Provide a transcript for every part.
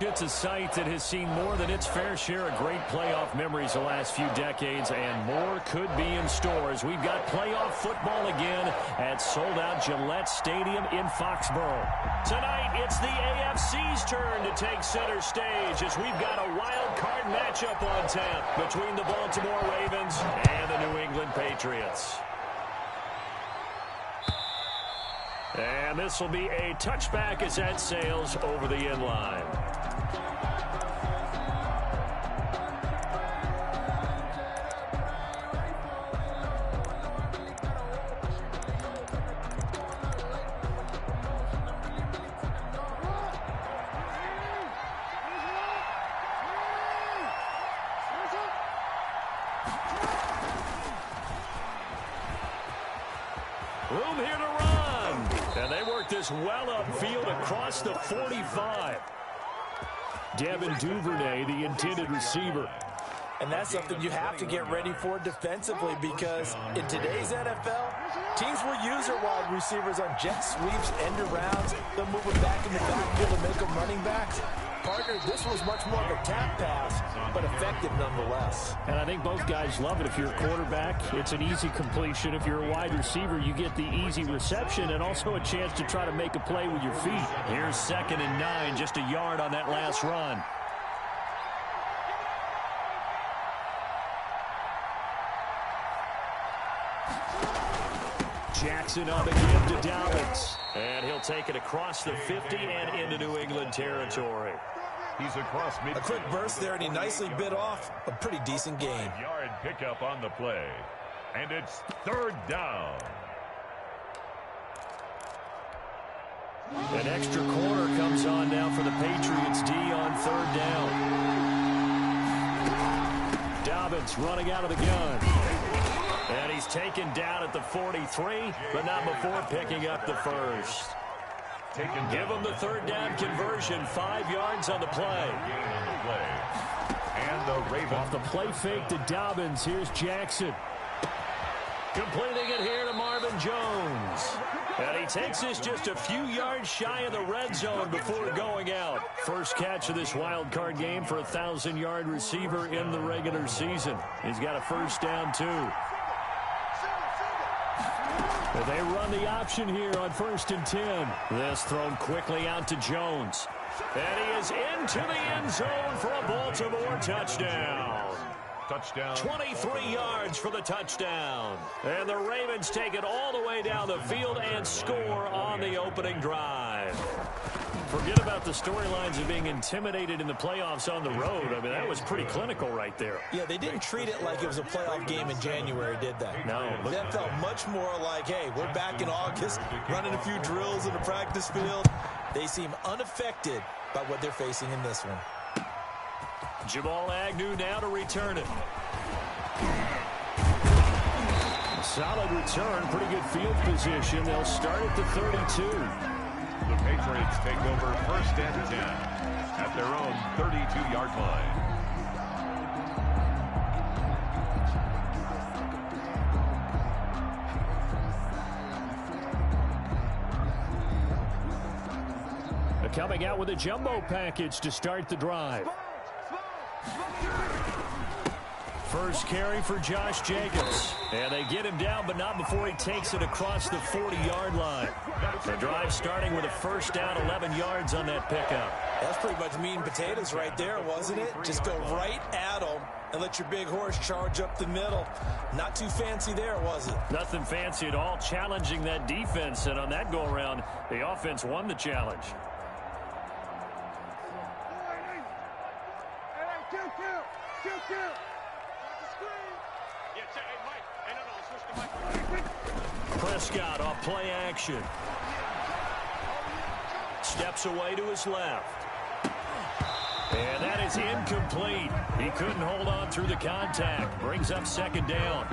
It's a site that has seen more than its fair share of great playoff memories the last few decades, and more could be in store as we've got playoff football again at sold-out Gillette Stadium in Foxborough. Tonight, it's the AFC's turn to take center stage as we've got a wild card matchup on tap between the Baltimore Ravens and the New England Patriots. And this will be a touchback as that sails over the end line. Room here to run. And they work this well upfield across the 45. Devin Duvernay, the intended receiver. And that's something you have to get ready for defensively, because in today's NFL, teams will use their wide receivers on jet sweeps, end arounds. They'll move them back in the backfield and make them running backs. Partner, this was much more of a tap pass, but effective nonetheless. And I think both guys love it. If you're a quarterback, it's an easy completion. If you're a wide receiver, you get the easy reception and also a chance to try to make a play with your feet. Here's 2nd and 9, just a yard on that last run. Jackson on the give to Dobbins. And he'll take it across the 50 and into New England territory. He's across midfield. A quick burst there, and he nicely bit off a pretty decent gain. Yard pickup on the play. And it's 3rd down. An extra corner comes on now for the Patriots D on 3rd down. Dobbins running out of the gun. And he's taken down at the 43, but not before picking up the first. Give him the 3rd down conversion, 5 yards on the play. And the Ravens. Off the play fake to Dobbins, here's Jackson. Completing it here to Marvin Jones. And he takes this just a few yards shy of the red zone before going out. First catch of this wild card game for a 1,000-yard receiver in the regular season. He's got a first down, too. They run the option here on 1st and 10. This thrown quickly out to Jones. And he is into the end zone for a Baltimore touchdown. Touchdown. 23 yards for the touchdown. And the Ravens take it all the way down the field and score on the opening drive. Forget about the storylines of being intimidated in the playoffs on the road. I mean, that was pretty clinical right there. Yeah, they didn't treat it like it was a playoff game in January, did they? No. That felt much more like, hey, we're back in August, running a few drills in the practice field. They seem unaffected by what they're facing in this one. Jamal Agnew now to return it. Solid return, pretty good field position. They'll start at the 32. The Patriots take over 1st and 10 at their own 32-yard line. Coming out with a jumbo package to start the drive. First carry for Josh Jacobs. And they get him down, but not before he takes it across the 40-yard line. The drive starting with a first down, 11 yards on that pickup. That's pretty much meat and potatoes right there, wasn't it? Just go right at them and let your big horse charge up the middle. Not too fancy there, was it? Nothing fancy at all, challenging that defense. And on that go-around, the offense won the challenge. Prescott off play action. Steps away to his left. And that is incomplete. He couldn't hold on through the contact. Brings up 2nd down.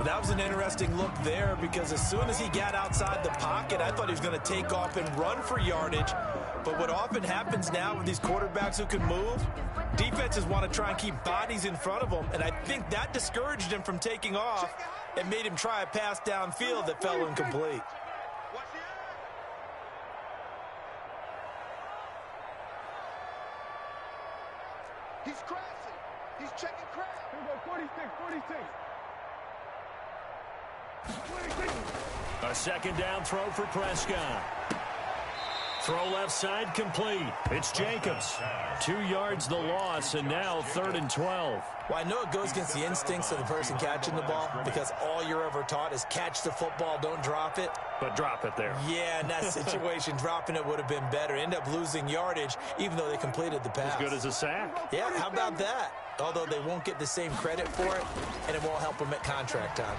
That was an interesting look there, because as soon as he got outside the pocket, I thought he was going to take off and run for yardage. But what often happens now with these quarterbacks who can move, defenses want to try and keep bodies in front of them, and I think that discouraged him from taking off and made him try a pass downfield that fell incomplete. He's crashing. He's checking crash. Here we go, 46. A second down throw for Prescott. Throw left side complete. It's Jacobs. 2 yards the loss, and now 3rd and 12. Well, I know it goes against the instincts of the person catching the ball because all you're ever taught is catch the football, don't drop it. But drop it there. Yeah, in that situation, dropping it would have been better. End up losing yardage, even though they completed the pass. As good as a sack. Yeah, how about that? Although they won't get the same credit for it, and it won't help them at contract time.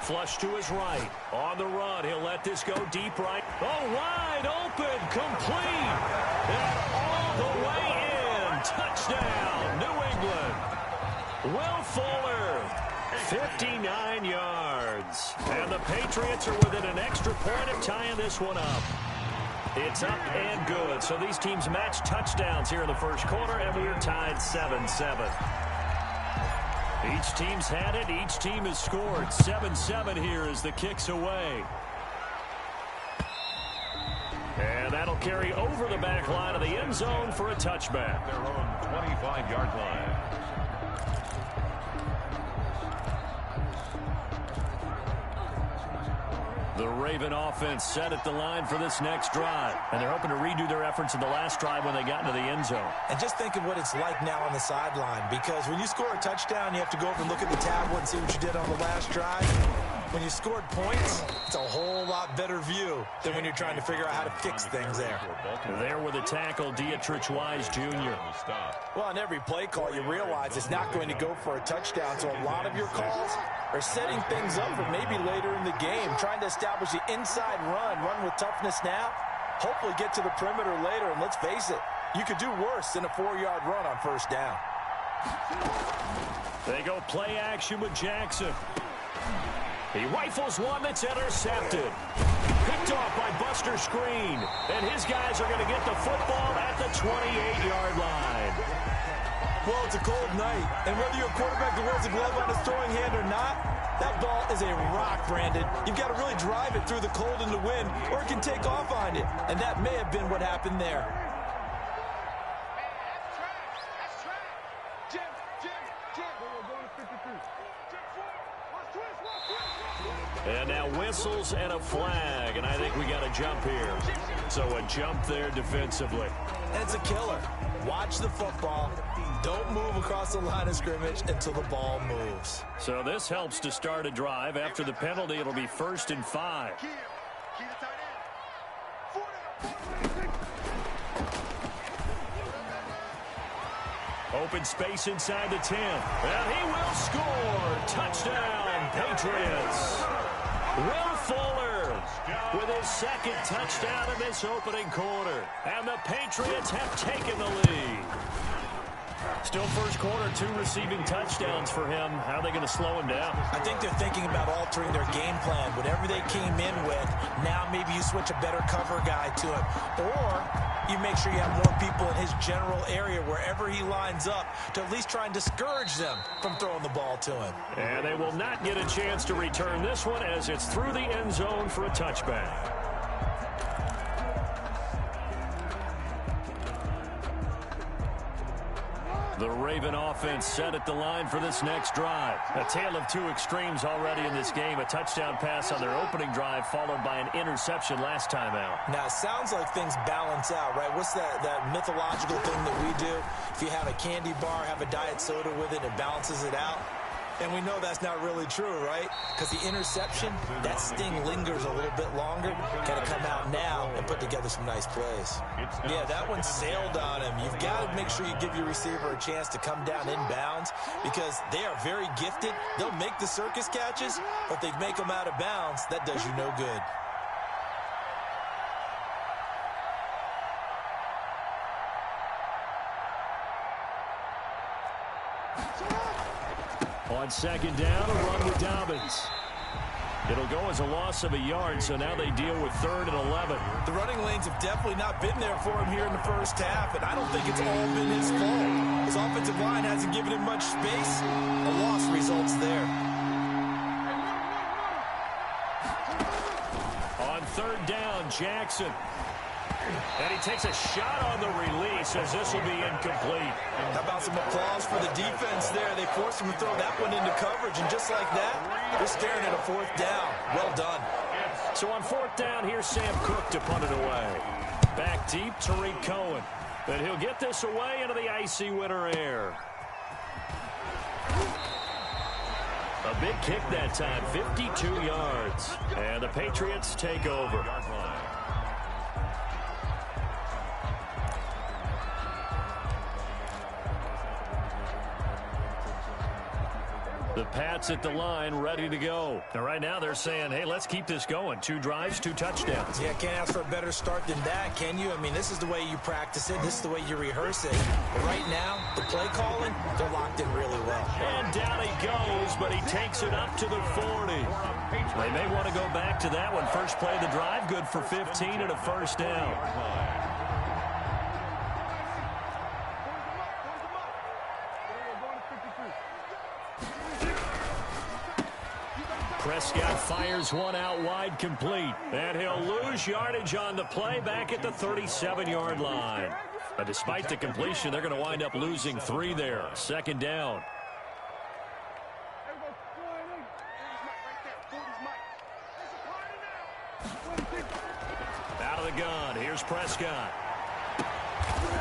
Flush to his right. On the run. He'll let this go deep right. Oh, wide open. Complete. And all the way in. Touchdown, New England. Will Fuller. 59 yards. And the Patriots are within an extra point of tying this one up. It's up and good. So these teams match touchdowns here in the first quarter, and we're tied 7-7. Each team's had it. Each team has scored. 7-7 here as the kick's away. And that'll carry over the back line of the end zone for a touchback. Their own 25-yard line. The Raven offense set at the line for this next drive. And they're hoping to redo their efforts in the last drive when they got into the end zone. And just think of what it's like now on the sideline, because when you score a touchdown, you have to go over and look at the tablet and see what you did on the last drive. When you scored points, it's a whole lot better view than when you're trying to figure out how to fix things there. There with a tackle, Dietrich Wise Jr. Well, on every play call, you realize it's not going to go for a touchdown, so a lot of your calls are setting things up for maybe later in the game, trying to establish the inside run with toughness now, hopefully get to the perimeter later, and let's face it, you could do worse than a 4-yard run on first down. They go play action with Jackson. He rifles one that's intercepted. Picked off by Buster Screen. And his guys are going to get the football at the 28-yard line. Well, it's a cold night, and whether you're a quarterback that wears a glove on his throwing hand or not, that ball is a rock, Brandon. You've got to really drive it through the cold and the wind, or it can take off on you. And that may have been what happened there. And now whistles and a flag, and I think we got a jump here. So a jump there defensively. And it's a killer. Watch the football. Don't move across the line of scrimmage until the ball moves. So this helps to start a drive. After the penalty, it'll be 1st and 5. Open space inside the 10. And he will score. Touchdown, Patriots. Will Fuller with his second touchdown in this opening quarter. And the Patriots have taken the lead. Still first quarter, 2 receiving touchdowns for him. How are they going to slow him down? I think they're thinking about altering their game plan. Whatever they came in with, now maybe you switch a better cover guy to him. Or you make sure you have more people in his general area wherever he lines up to at least try and discourage them from throwing the ball to him. And they will not get a chance to return this one as it's through the end zone for a touchback. The Raven offense set at the line for this next drive. A tale of 2 extremes already in this game. A touchdown pass on their opening drive followed by an interception last time out. Now, it sounds like things balance out, right? What's that mythological thing that we do? If you have a candy bar, have a diet soda with it, it balances it out. And we know that's not really true, right? Because the interception, that sting lingers a little bit longer. Got to come out now and put together some nice plays. Yeah, that one sailed on him. You've got to make sure you give your receiver a chance to come down inbounds because they are very gifted. They'll make the circus catches, but they make them out of bounds. That does you no good. On second down, a run with Dobbins. It'll go as a loss of a yard, so now they deal with 3rd and 11. The running lanes have definitely not been there for him here in the first half, and I don't think it's all been his fault. His offensive line hasn't given him much space. A loss results there. On 3rd down, Jackson. And he takes a shot on the release as this will be incomplete. How about some applause for the defense there? They forced him to throw that one into coverage, and just like that, they're staring at a fourth down. Well done. So on fourth down, here's Sam Cook to punt it away. Back deep, Tariq Cohen. But he'll get this away into the icy winter air. A big kick that time, 52 yards. And the Patriots take over. The Pats at the line, ready to go. And right now they're saying, hey, let's keep this going. 2 drives, 2 touchdowns. Yeah, can't ask for a better start than that, can you? I mean, this is the way you practice it. This is the way you rehearse it. But right now, the play calling, they're locked in really well. And down he goes, but he takes it up to the 40. They may want to go back to that one. First play of the drive, good for 15 and a first down. Prescott fires one out wide, complete. And he'll lose yardage on the play back at the 37-yard line. But despite the completion, they're going to wind up losing 3 there. Second down. Out of the gun, here's Prescott.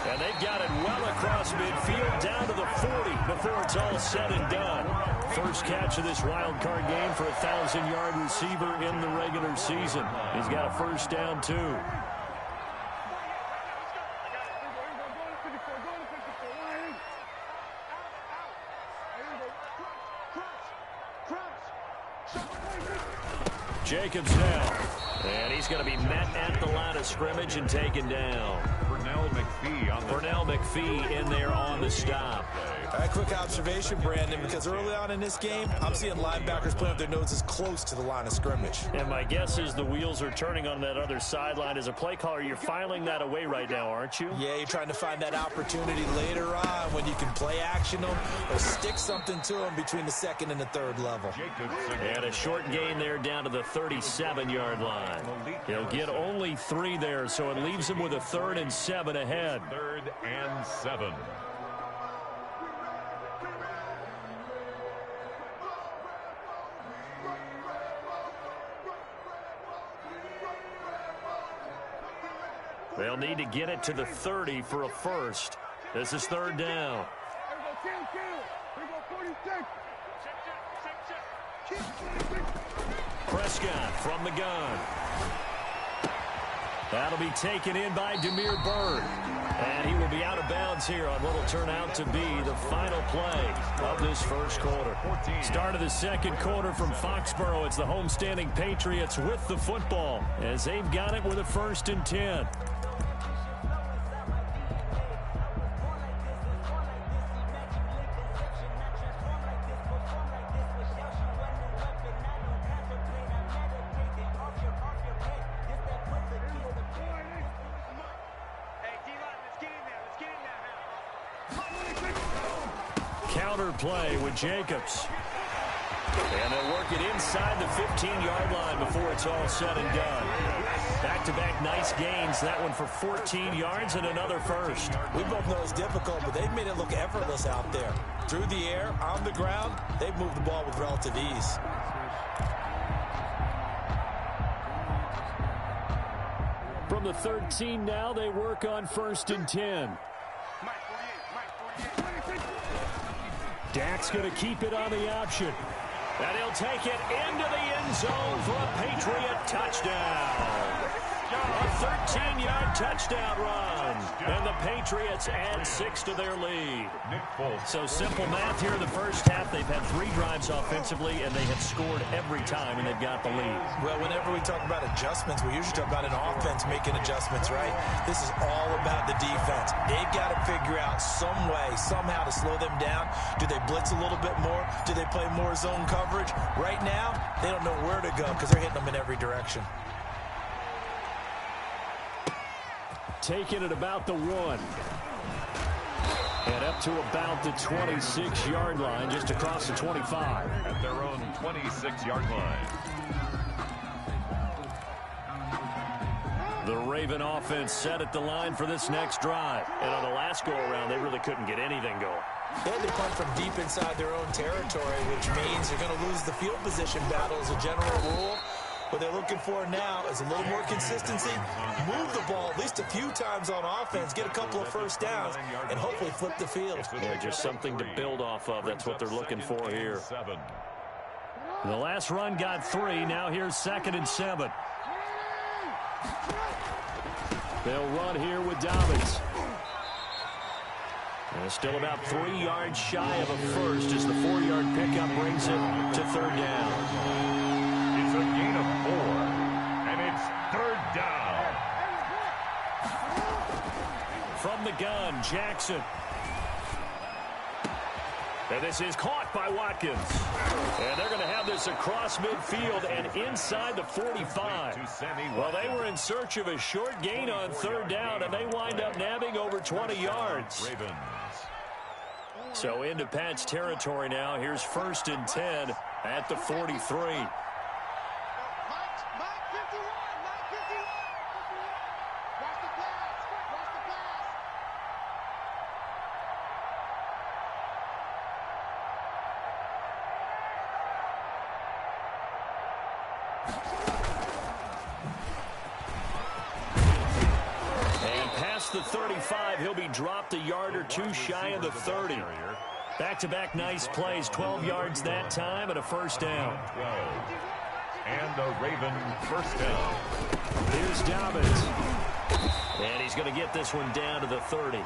And they've got it well across midfield down to the 40 before it's all said and done. First catch of this wild card game for a 1,000-yard receiver in the regular season. He's got a first down, too. Jacobs now. And he's going to be met at the line of scrimmage and taken down. Pernell McPhee in there on the stop. All right, quick observation, Brandon, because early on in this game, I'm seeing linebackers playing with their noses close to the line of scrimmage. And my guess is the wheels are turning on that other sideline. As a play caller, you're filing that away right now, aren't you? Yeah, you're trying to find that opportunity later on when you can play action them or stick something to them between the second and the third level. And a short gain there down to the 37-yard line. He'll get only 3 there, so it leaves him with a 3rd and 7 ahead. 3rd and 7. They'll need to get it to the 30 for a first. This is 3rd down. Prescott from the gun. That'll be taken in by Damiere Byrd. And he will be out of bounds here on what will turn out to be the final play of this first quarter. Start of the second quarter from Foxborough. It's the homestanding Patriots with the football as they've got it with a 1st and 10. Counter play with Jacobs. And they'll work it inside the 15-yard line before it's all said and done. Back-to-back nice gains. That one for 14 yards and another first. We both know it's difficult, but they've made it look effortless out there. Through the air, on the ground, they've moved the ball with relative ease. From the 13 now, they work on 1st and 10. Dak's going to keep it on the option. And he'll take it into the end zone for a Patriot touchdown. A 13-yard touchdown run. And the Patriots add 6 to their lead. So simple math here in the first half. They've had 3 drives offensively, and they have scored every time, and they've got the lead. Well, whenever we talk about adjustments, we usually talk about an offense making adjustments, right? This is all about the defense. They've got to figure out some way, somehow to slow them down. Do they blitz a little bit more? Do they play more zone coverage? Right now, they don't know where to go because they're hitting them in every direction. Taking it about the 1. And up to about the 26-yard line, just across the 25. At their own 26-yard line. The Raven offense set at the line for this next drive. And on the last go-around, they really couldn't get anything going. They had to punt from deep inside their own territory, which means you're going to lose the field position battle as a general rule. What they're looking for now is a little more consistency, move the ball at least a few times on offense, get a couple of first downs, and hopefully flip the field. Yeah, just something to build off of. That's what they're looking for here. The last run got 3. Now here's 2nd and 7. They'll run here with Dobbins. And still about 3 yards shy of a first as the 4-yard pickup brings it to 3rd down. It's a gain of 4, and it's 3rd down. From the gun, Jackson. And this is caught by Watkins. And they're going to have this across midfield and inside the 45. Well, they were in search of a short gain on 3rd down, and they wind up nabbing over 20 yards. So into Pat's territory now. Here's 1st and 10 at the 43. The 35, he'll be dropped a yard or 2 shy of the 30. Back-to-back nice plays, 12 yards that time and a 1st down. 12. And the Raven 1st down. Here's Dobbins. And he's going to get this one down to the 30.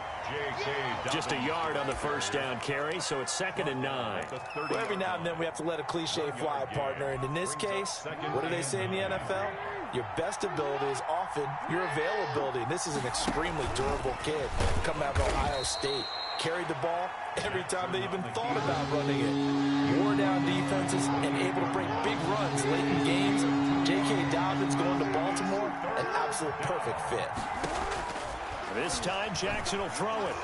Just a yard on the 1st down carry, so it's 2nd and 9. Well, every now and then we have to let a cliche fly, partner. And in this case, what do they say in the NFL? Your best ability is often your availability. And this is an extremely durable kid coming out of Ohio State. Carried the ball every time they even thought about running it. Wore down defenses and able to break big runs late in games. J.K. Dobbins going to Baltimore, an absolute perfect fit. This time Jackson will throw it.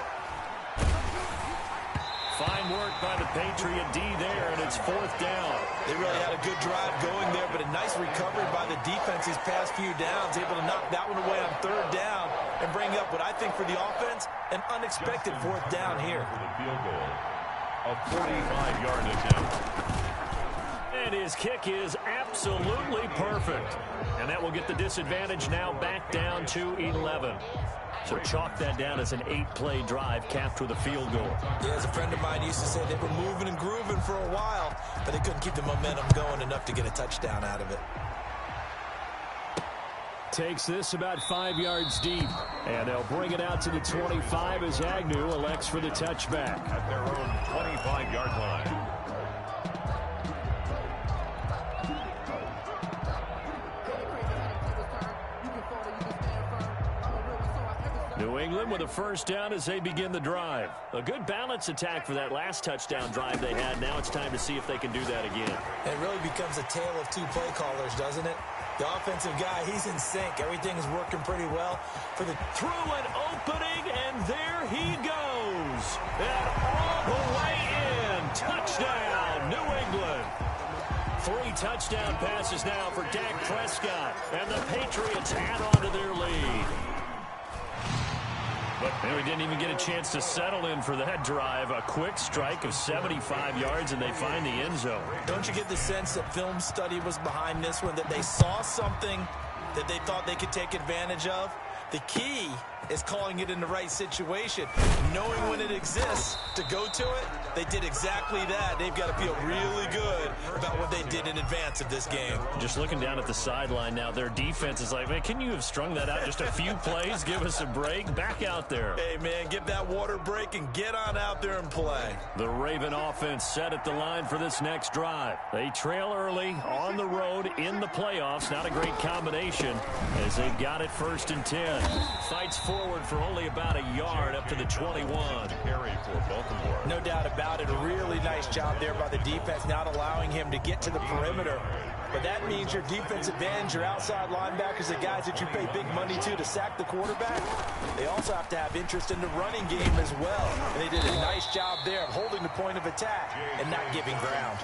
Fine work by the Patriot D there, and it's 4th down. They really had a good drive going there, but a nice recovery by the defense these past few downs, able to knock that one away on 3rd down and bring up what I think for the offense, an unexpected 4th down here. For the field goal, a 45-yard attempt. And his kick is absolutely perfect. And that will get the disadvantage now back down to 11. So chalk that down as an 8-play drive capped with a field goal. Yeah, as a friend of mine used to say, they were moving and grooving for a while, but they couldn't keep the momentum going enough to get a touchdown out of it. Takes this about 5 yards deep. And they'll bring it out to the 25 as Agnew elects for the touchback. At their own 25-yard line. New England with a 1st down as they begin the drive. A good balance attack for that last touchdown drive they had. Now it's time to see if they can do that again. It really becomes a tale of 2 play callers, doesn't it? The offensive guy, he's in sync. Everything is working pretty well. For the through an opening, and there he goes. And all the way in. Touchdown, New England. 3 touchdown passes now for Dak Prescott. And the Patriots add on to their lead. And we didn't even get a chance to settle in for that drive. A quick strike of 75 yards, and they find the end zone. Don't you get the sense that film study was behind this one, that they saw something that they thought they could take advantage of? The key is calling it in the right situation. Knowing when it exists to go to it, they did exactly that. They've got to feel really good about what they did in advance of this game. Just looking down at the sideline now, their defense is like, man, can you have strung that out just a few plays? Give us a break. Back out there. Hey, man, give that water break and get on out there and play. The Raven offense set at the line for this next drive. They trail early on the road in the playoffs. Not a great combination as they've got it 1st and 10. Fights forward for only about a yard up to the 21. Carry for Baltimore. No doubt about it. A really nice job there by the defense, not allowing him to get to the perimeter. But that means your defensive ends, your outside linebackers, the guys that you pay big money to sack the quarterback, they also have to have interest in the running game as well. And they did a nice job there of holding the point of attack and not giving ground.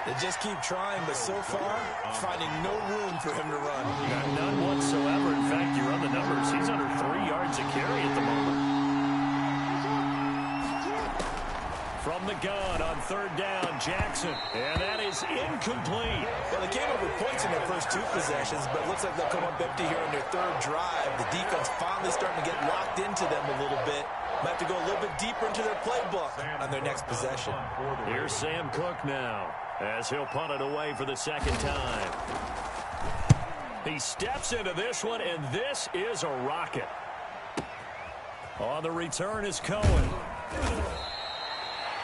They just keep trying, but so far, finding no room for him to run. None whatsoever. In fact, the gun on third down. Jackson. And that is incomplete. Well, they came up with points in their first two possessions, but it looks like they'll come up empty here on their third drive. The defense finally starting to get locked into them a little bit. Might have to go a little bit deeper into their playbook on their next possession. Here's Sam Cook now, as he'll punt it away for the second time. He steps into this one, and this is a rocket. On the return is Cohen.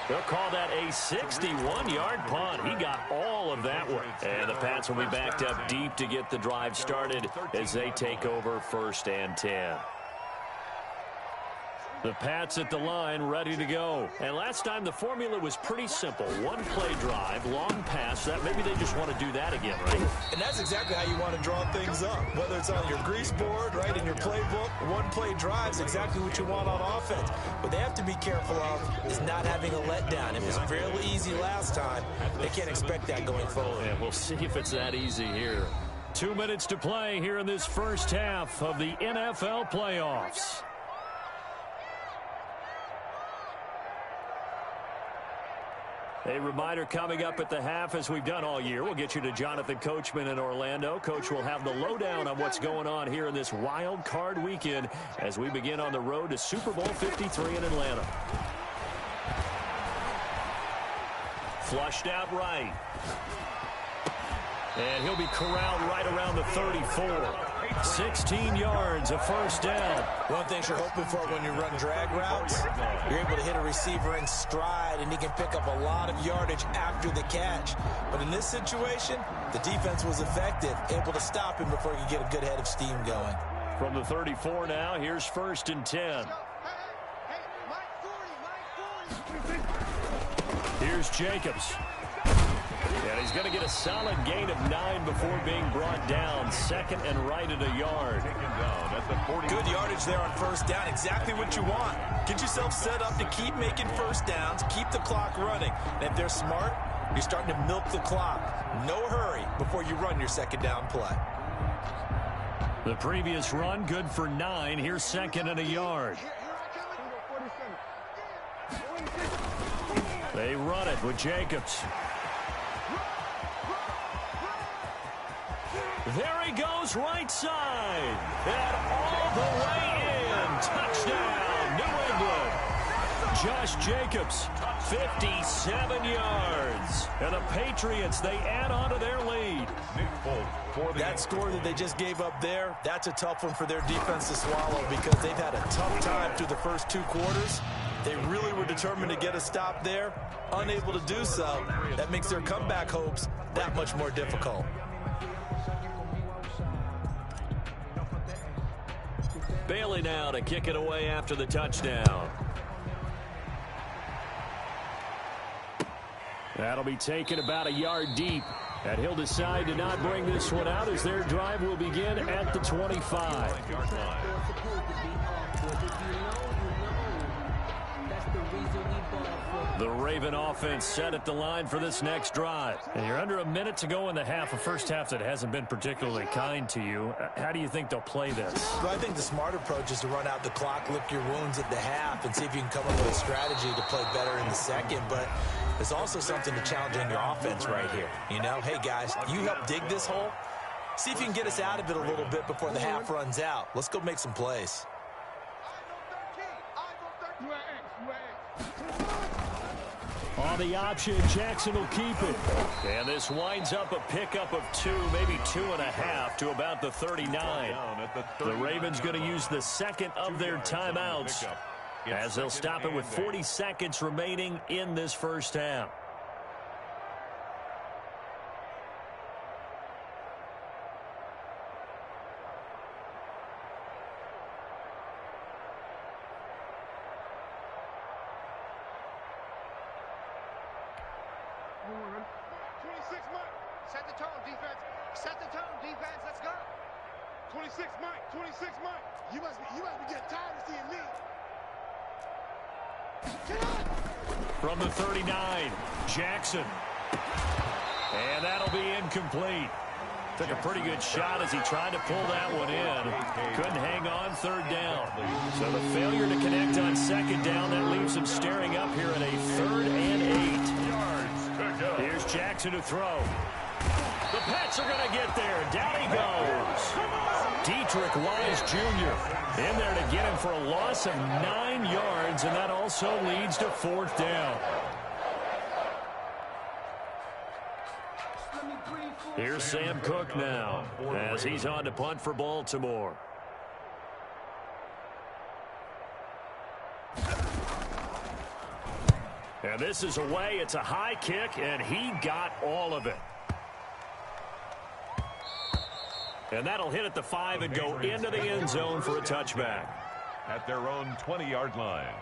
They'll call that a 61-yard punt. He got all of that one. And the Pats will be backed up deep to get the drive started as they take over 1st and 10. The Pats at the line, ready to go. And last time the formula was pretty simple. One play drive, long pass. That maybe they just want to do that again, right? And that's exactly how you want to draw things up. Whether it's on your grease board, right, in your playbook, one play drive is exactly what you want on offense. What they have to be careful of is not having a letdown. It was fairly easy last time. They can't expect that going forward. And we'll see if it's that easy here. 2 minutes to play here in this first half of the NFL playoffs. A reminder coming up at the half, as we've done all year. We'll get you to Jonathan Coachman in Orlando. Coach will have the lowdown on what's going on here in this wild card weekend as we begin on the road to Super Bowl 53 in Atlanta. Flushed out right. And he'll be corralled right around the 34. 16 yards, a first down. One thing you're hoping for when you run drag routes, you're able to hit a receiver in stride, and he can pick up a lot of yardage after the catch. But in this situation, the defense was effective, able to stop him before he could get a good head of steam going. From the 34 now, here's 1st and 10. Here's Jacobs. And he's going to get a solid gain of 9 before being brought down. 2nd and right at a yard. Good yardage there on 1st down. Exactly what you want. Get yourself set up to keep making 1st downs, keep the clock running. And if they're smart, you're starting to milk the clock. No hurry before you run your 2nd down play. The previous run, good for 9. Here's 2nd and a yard. They run it with Jacobs. There he goes, right side. And all the way in. Touchdown, New England. Josh Jacobs, 57 yards. And the Patriots, they add on to their lead. That score that they just gave up there, that's a tough one for their defense to swallow because they've had a tough time through the first 2 quarters. They really were determined to get a stop there. Unable to do so. That makes their comeback hopes that much more difficult. Bailey now to kick it away after the touchdown. That'll be taken about a yard deep. And he'll decide to not bring this one out as their drive will begin at the 25. The Raven offense set at the line for this next drive. And you're under a minute to go in the half, a first half that hasn't been particularly kind to you. How do you think they'll play this? Well, I think the smart approach is to run out the clock, lick your wounds at the half, and see if you can come up with a strategy to play better in the second. But there's also something to challenging your offense right here. You know, hey, guys, you help dig this hole. See if you can get us out of it a little bit before the half runs out. Let's go make some plays. On the option, Jackson will keep it. And this winds up a pickup of 2, maybe 2.5 to about the 39. The Ravens going to use the second of their timeouts as they'll stop it with 40 seconds remaining in this first half. Set the tone, defense. Set the tone, defense. Let's go. 26, Mike. 26, Mike. You must be getting tired of seeing me. From the 39, Jackson. And that'll be incomplete. Took a pretty good shot as he tried to pull that one in. Couldn't hang on third down. So the failure to connect on second down, that leaves him staring up here at a 3rd and 8. Here's Jackson to throw. The Pats are going to get there. Down he goes. Dietrich Wise Jr. in there to get him for a loss of 9 yards, and that also leads to 4th down. Here's Sam Cook now as he's on to punt for Baltimore. And this is away. It's a high kick, and he got all of it. And that'll hit at the 5 and go into the end zone for a touchback. At their own 20-yard line.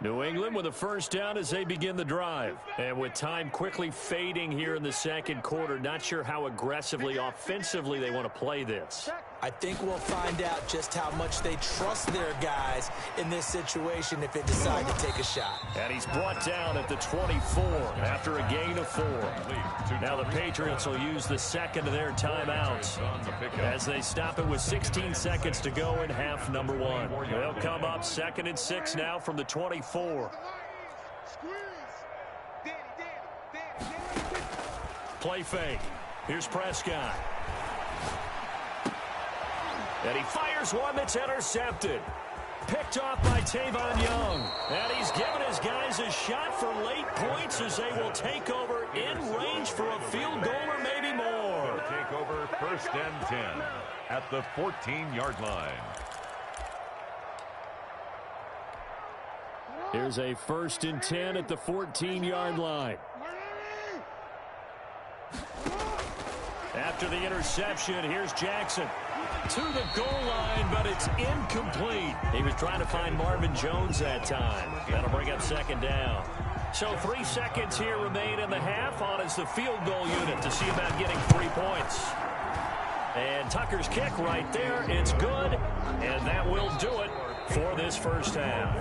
New England with a first down as they begin the drive. And with time quickly fading here in the second quarter, not sure how aggressively, offensively they want to play this. I think we'll find out just how much they trust their guys in this situation if they decide to take a shot. And he's brought down at the 24 after a gain of 4. Now the Patriots will use the second of their timeouts as they stop it with 16 seconds to go in half number 1. They'll come up 2nd and 6 now from the 24. Play fake. Here's Prescott. And he fires one that's intercepted. Picked off by Tavon Young. And he's given his guys a shot for late points as they will take over in range for a field goal or maybe more. Take over 1st and 10 at the 14-yard line. Here's a 1st and 10 at the 14-yard line. After the interception, here's Jackson to the goal line, but it's incomplete. He was trying to find Marvin Jones that time. That'll bring up 2nd down. So 3 seconds here remain in the half. On is the field goal unit to see about getting 3 points. And Tucker's kick right there. It's good, and that will do it for this first half.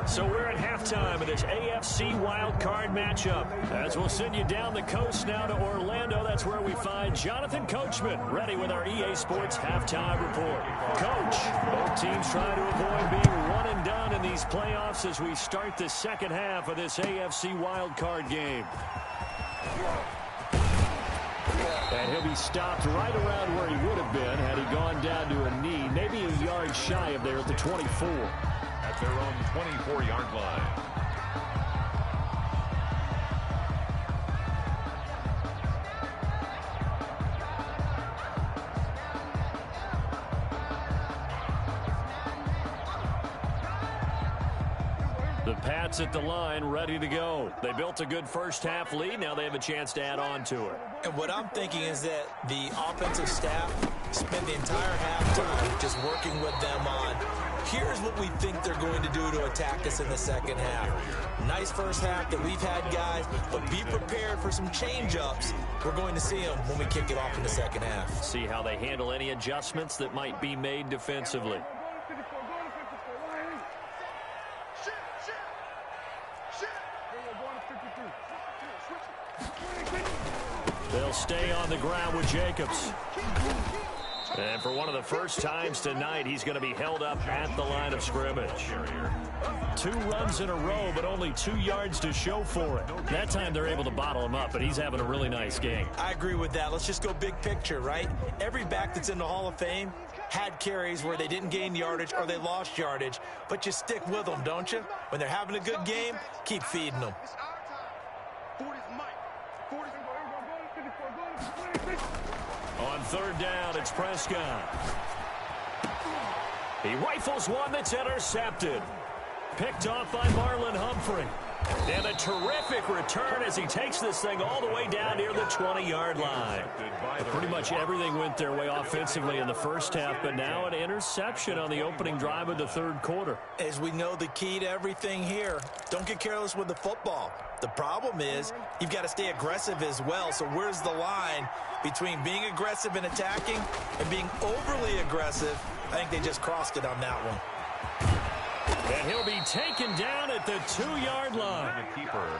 So we're at halftime of this AFC Wildcard matchup. As we'll send you down the coast now to Orlando, that's where we find Jonathan Coachman ready with our EA Sports halftime report. Coach, both teams trying to avoid being one and done in these playoffs as we start the second half of this AFC Wildcard game. And he'll be stopped right around where he would have been had he gone down to a knee, maybe a yard shy of there at the 24. At their own 24-yard line. The Pats at the line, ready to go. They built a good first half lead. Now they have a chance to add on to it. And what I'm thinking is that the offensive staff spent the entire halftime just working with them on, here's what we think they're going to do to attack us in the second half. Nice first half that we've had, guys, but be prepared for some change-ups. We're going to see them when we kick it off in the second half. See how they handle any adjustments that might be made defensively. They'll stay on the ground with Jacobs. And for one of the first times tonight, he's going to be held up at the line of scrimmage. 2 runs in a row, but only 2 yards to show for it. That time they're able to bottle him up, but he's having a really nice game. I agree with that. Let's just go big picture, right? Every back that's in the Hall of Fame had carries where they didn't gain yardage or they lost yardage, but you stick with them, don't you? When they're having a good game, keep feeding them. On 3rd down, it's Prescott. He rifles one that's intercepted. Picked off by Marlon Humphrey. And a terrific return as he takes this thing all the way down near the 20-yard line. Pretty much everything went their way offensively in the first half, but now an interception on the opening drive of the third quarter. As we know, the key to everything here, don't get careless with the football. The problem is you've got to stay aggressive as well. So where's the line between being aggressive and attacking and being overly aggressive? I think they just crossed it on that one. And he'll be taken down at the 2-yard line.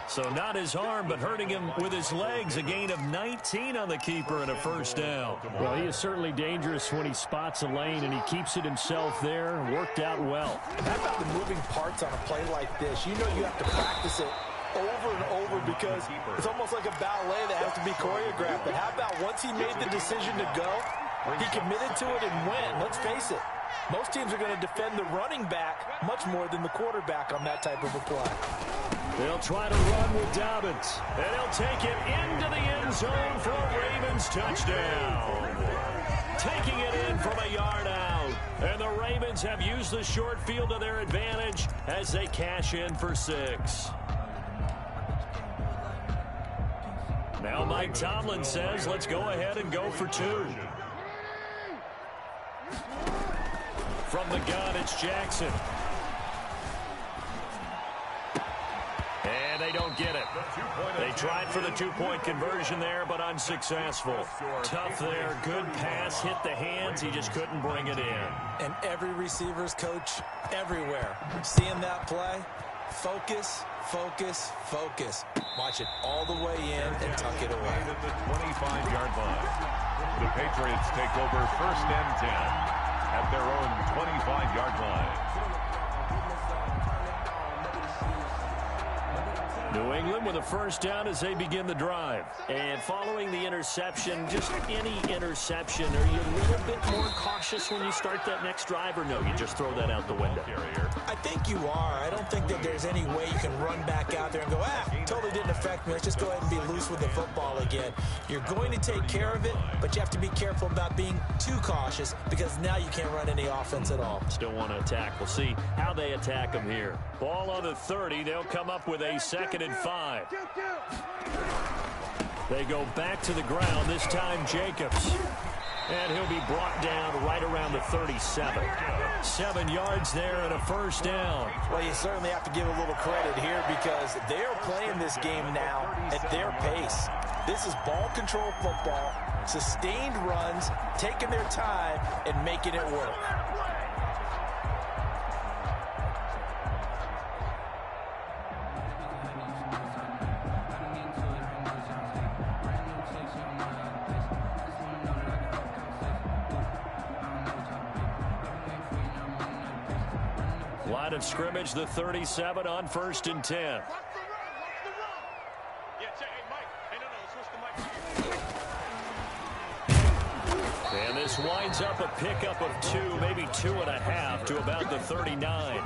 So not his arm, but hurting him with his legs. A gain of 19 on the keeper and a first down. Well, he is certainly dangerous when he spots a lane, and he keeps it himself there. Worked out well. And how about the moving parts on a play like this? You know you have to practice it over and over because it's almost like a ballet that has to be choreographed. But how about once he made the decision to go, he committed to it and went. Let's face it. Most teams are going to defend the running back much more than the quarterback on that type of a play. They'll try to run with Dobbins, and he'll take it into the end zone for a Ravens touchdown. Taking it in from a yard out. And the Ravens have used the short field to their advantage as they cash in for 6. Now Mike Tomlin says, let's go ahead and go for 2. From the gun, it's Jackson. And they don't get it. They tried for the 2-point conversion there, but unsuccessful. Tough there. Good pass. Hit the hands. He just couldn't bring it in. And every receiver's coach everywhere. Seeing that play, focus, focus, focus. Watch it all the way in and tuck it away. At the 25-yard line. The Patriots take over 1st and 10. At their own 25-yard line. New England with a first down as they begin the drive. And following the interception, just any interception, are you a little bit more cautious when you start that next drive, or no, you just throw that out the window? I think you are. I don't think that there's any way you can run back out there and go, totally didn't affect me. Let's just go ahead and be loose with the football again. You're going to take care of it, but you have to be careful about being too cautious because now you can't run any offense at all. Still want to attack. We'll see how they attack them here. Ball on the 30. They'll come up with a 2nd and 5. They go back to the ground, this time Jacobs. And he'll be brought down right around the 37. 7 yards there and a first down. Well, you certainly have to give a little credit here because they're playing this game now at their pace. This is ball control football, sustained runs, taking their time and making it work. Line of scrimmage, the 37 on 1st and 10. And this winds up a pickup of 2, maybe 2.5 to about the 39.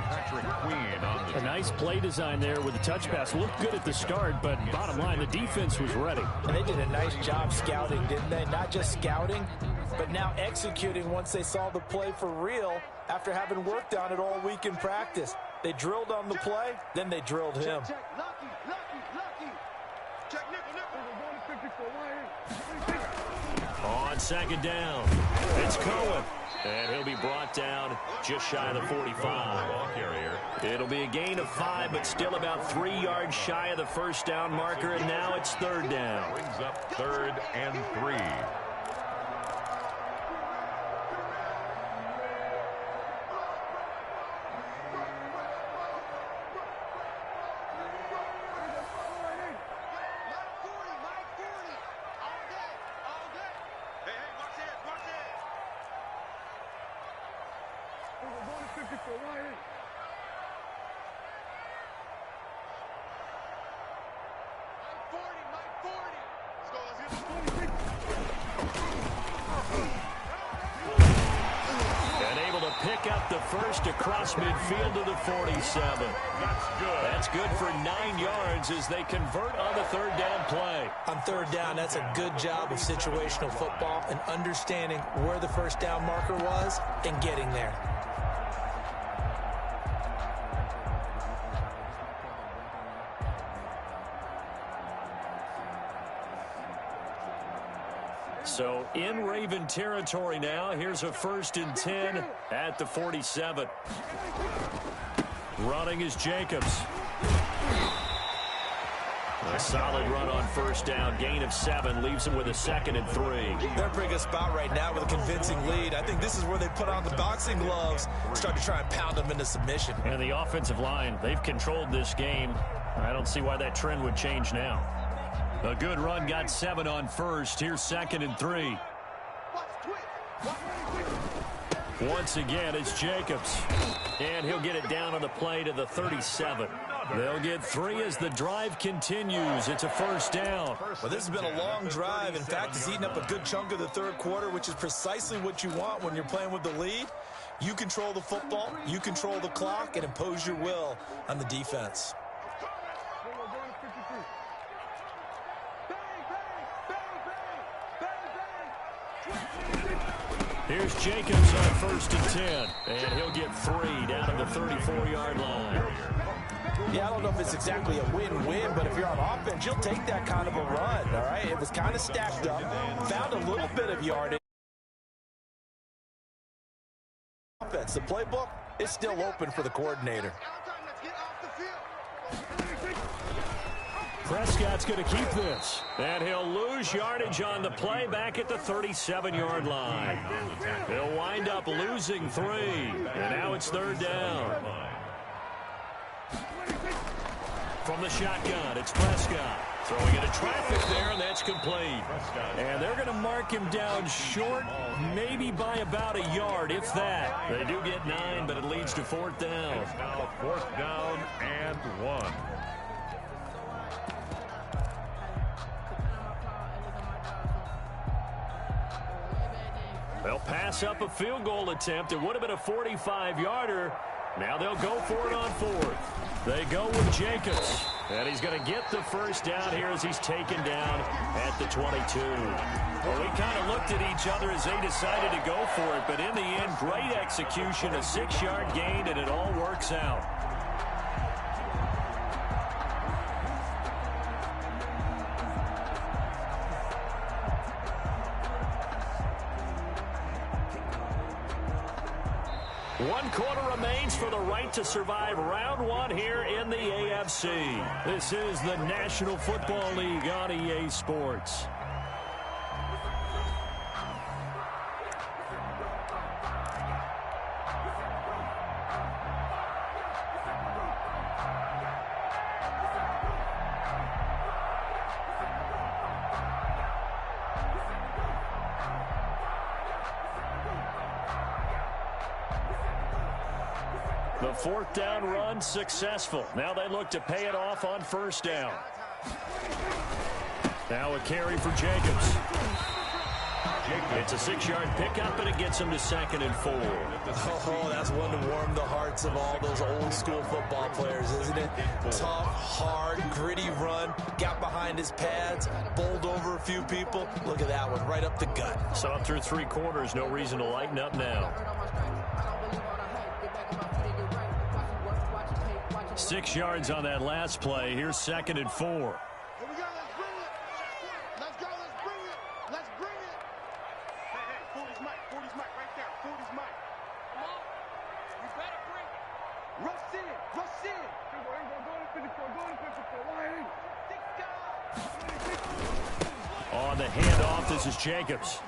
A nice play design there with the touch pass. Looked good at the start, but bottom line, the defense was ready. And they did a nice job scouting, didn't they? Not just scouting, but now executing once they saw the play for real after having worked on it all week in practice. They drilled on the play, then they drilled him. On 2nd down, it's Cohen. And he'll be brought down just shy of the 45. It'll be a gain of 5, but still about 3 yards shy of the first down marker, and now it's 3rd down. Brings up 3rd and 3. First across midfield to the 47. That's good for 9 yards as they convert on the 3rd down play. On 3rd down, that's a good job of situational football and understanding where the first down marker was and getting there. So in Raven territory now. Here's a 1st and 10 at the 47. Running is Jacobs. A solid run on 1st down. Gain of 7 leaves him with a 2nd and 3. They're in a pretty good spot right now with a convincing lead. I think this is where they put on the boxing gloves, start to try and pound them into submission. And the offensive line, they've controlled this game. I don't see why that trend would change now. A good run, got 7 on 1st. Here's 2nd and 3. Once again, it's Jacobs. And he'll get it down on the play to the 37. They'll get 3 as the drive continues. It's a 1st down. Well, this has been a long drive. In fact, it's eaten up a good chunk of the 3rd quarter, which is precisely what you want when you're playing with the lead. You control the football, you control the clock, and impose your will on the defense. Here's Jacobs on 1st and 10. And he'll get 3 down to the 34-yard line. Yeah, I don't know if it's exactly a win-win, but if you're on offense, you'll take that kind of a run, all right? It was kind of stacked up, found a little bit of yardage. Offense, the playbook is still open for the coordinator. Prescott's going to keep this. And he'll lose yardage on the play back at the 37-yard line. He'll wind up losing 3. And now it's 3rd down. From the shotgun, it's Prescott. Throwing into traffic there, and that's complete. And they're going to mark him down short, maybe by about a yard, if that. They do get 9, but it leads to 4th down. It's now 4th down and 1. They'll pass up a field goal attempt. It would have been a 45-yarder. Now they'll go for it on 4th. They go with Jacobs. And he's going to get the 1st down here as he's taken down at the 22. Well, we kind of looked at each other as they decided to go for it. But in the end, great execution, a 6-yard gain, and it all works out. One quarter remains for the right to survive round 1 here in the AFC. This is the National Football League on EA Sports. The 4th down run successful. Now they look to pay it off on 1st down. Now a carry for Jacobs. It's a 6-yard pickup, and it gets him to 2nd and 4. Oh, that's one to warm the hearts of all those old-school football players, isn't it? Tough, hard, gritty run. Got behind his pads, bowled over a few people. Look at that one, right up the gut. So through 3 quarters, no reason to lighten up now. 6 yards on that last play. Here's 2nd and 4. Here we go, let's bring it. Let's go, let's bring it. Let's bring it. Hey, 40's Mike right there. 40's Mike. Come on. You better bring it. Rush in, rush in. On the handoff, this is Jacobs.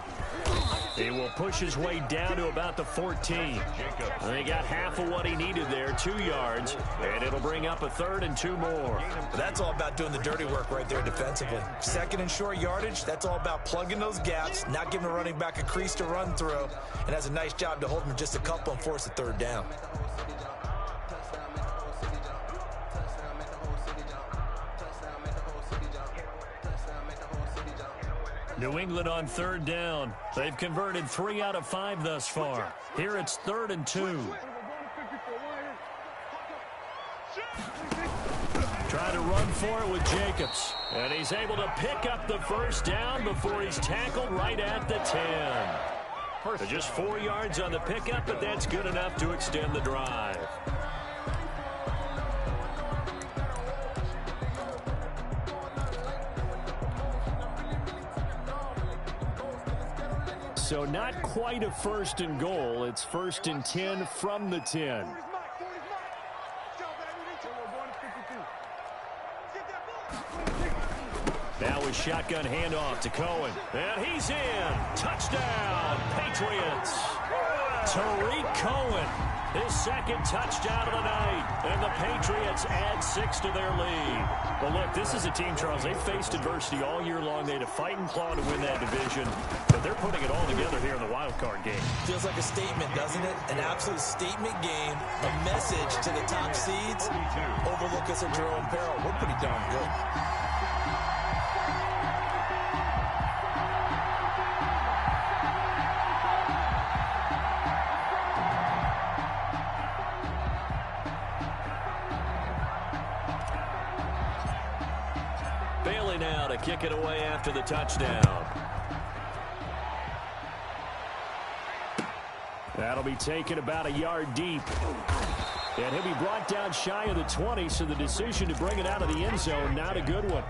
He will push his way down to about the 14. He got half of what he needed there, 2 yards, and it'll bring up a 3rd and 2 more. That's all about doing the dirty work right there defensively. 2nd and short yardage, that's all about plugging those gaps, not giving a running back a crease to run through, and has a nice job to hold him just a couple and force a 3rd down. New England on 3rd down. They've converted 3 out of 5 thus far. Here it's 3rd and 2. Try to run for it with Jacobs. And he's able to pick up the 1st down before he's tackled right at the 10. Just 4 yards on the pickup, but that's good enough to extend the drive. So not quite a first and goal. It's first and 10 from the 10. Now a shotgun handoff to Cohen. And he's in. Touchdown, Patriots. Tariq Cohen, his second touchdown of the night. And the Patriots add 6 to their lead. Well, look, this is a team, Charles. They've faced adversity all year long. They had to fight and claw to win that division. But they're putting it all together here in the wild card game. Feels like a statement, doesn't it? An absolute statement game. A message to the top seeds. Overlook us at your own peril. We're pretty darn good. Now to kick it away after the touchdown. That'll be taken about a yard deep. And he'll be brought down shy of the 20, so the decision to bring it out of the end zone, not a good one.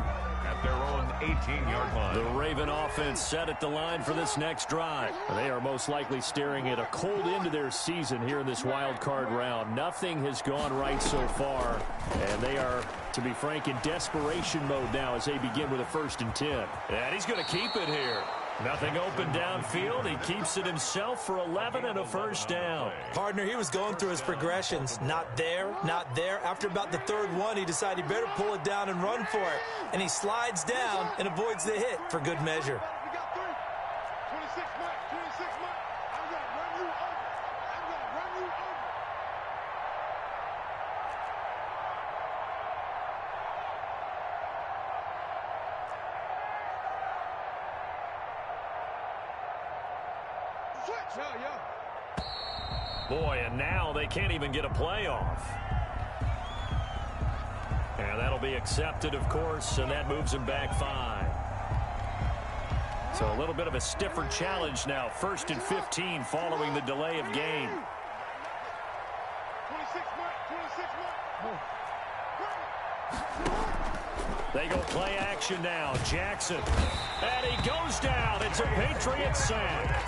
At their own 18-yard line. The Raven offense set at the line for this next drive. They are most likely staring at a cold end to their season here in this wild card round. Nothing has gone right so far, and they are, to be frank, in desperation mode now as they begin with a 1st and 10. And he's going to keep it here. Nothing open downfield. He keeps it himself for 11 and a first down. Partner, he was going through his progressions. Not there, not there. After about the 3rd one, he decided he better pull it down and run for it. And he slides down and avoids the hit for good measure. We got 3. 26 Mike, 26 Mike. I'm going to run you over. I'm going to run you over. Boy, and now they can't even get a playoff. And that'll be accepted, of course, and that moves him back 5. So a little bit of a stiffer challenge now. 1st and 15 following the delay of game. 26 Mike, 26 Mike. They go play action now. Jackson. And he goes down. It's a Patriots sack.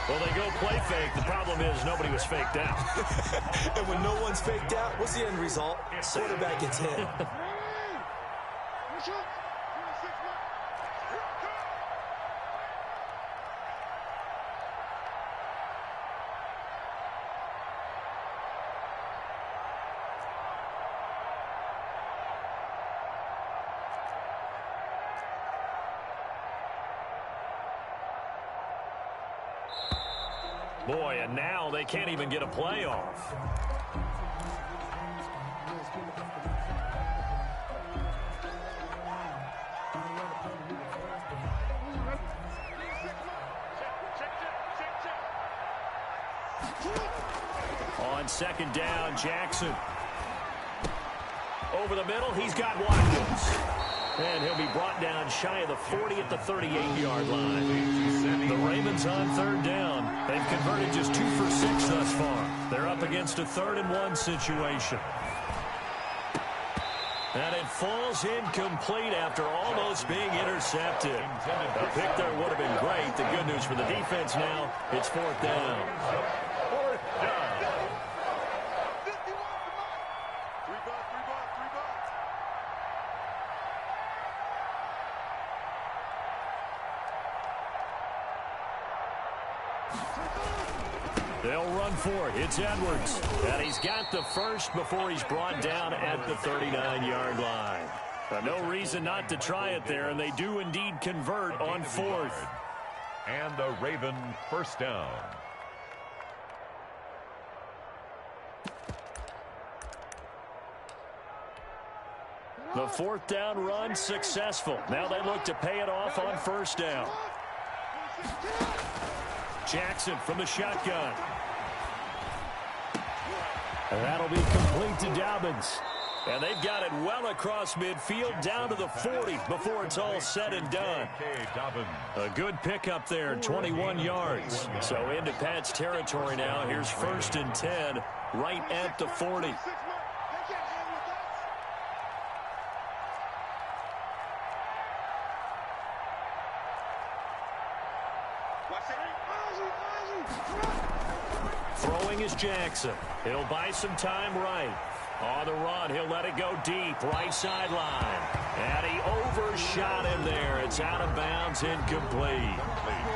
Well, they go play fake. The problem is nobody was faked out. And when no one's faked out, what's the end result? Quarterback gets hit. Boy, and now they can't even get a playoff. On 2nd down, Jackson. Over the middle, he's got Watkins. And he'll be brought down shy of the 40 at the 38-yard line. The Ravens on 3rd down. They've converted just 2 for 6 thus far. They're up against a 3rd and 1 situation. And it falls incomplete after almost being intercepted. A pick there would have been great. The good news for the defense now, it's 4th down. 4th down. They'll run for it. It's Edwards. And he's got the first before he's brought down at the 39-yard line. No reason not to try it there, and they do indeed convert on 4th. And the Raven 1st down. The 4th down run successful. Now they look to pay it off on 1st down. Jackson from the shotgun. And that'll be complete to Dobbins. And they've got it well across midfield down to the 40 before it's all said and done. A good pickup there, 21 yards. So into Pat's territory now. Here's 1st and 10 right at the 40. Watch Throwing is Jackson. He'll buy some time right. On the run, he'll let it go deep, right sideline. And he overshot him there. It's out of bounds, incomplete.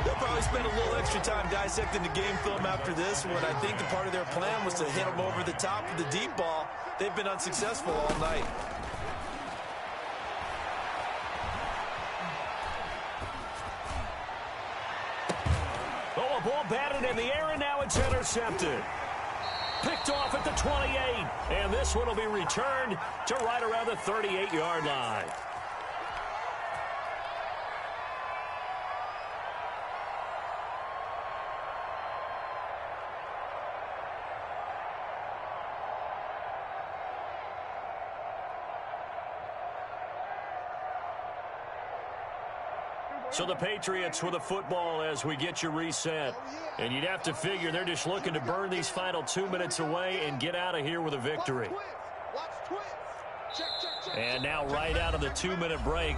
They'll probably spend a little extra time dissecting the game film after this one. I think the part of their plan was to hit him over the top of the deep ball. They've been unsuccessful all night. Oh, a ball batted in the air, and now it's intercepted. Picked off at the 28, and this one will be returned to right around the 38-yard line. So the Patriots with the football as we get you reset. And you'd have to figure they're just looking to burn these final 2 minutes away and get out of here with a victory. And now right out of the 2-minute break,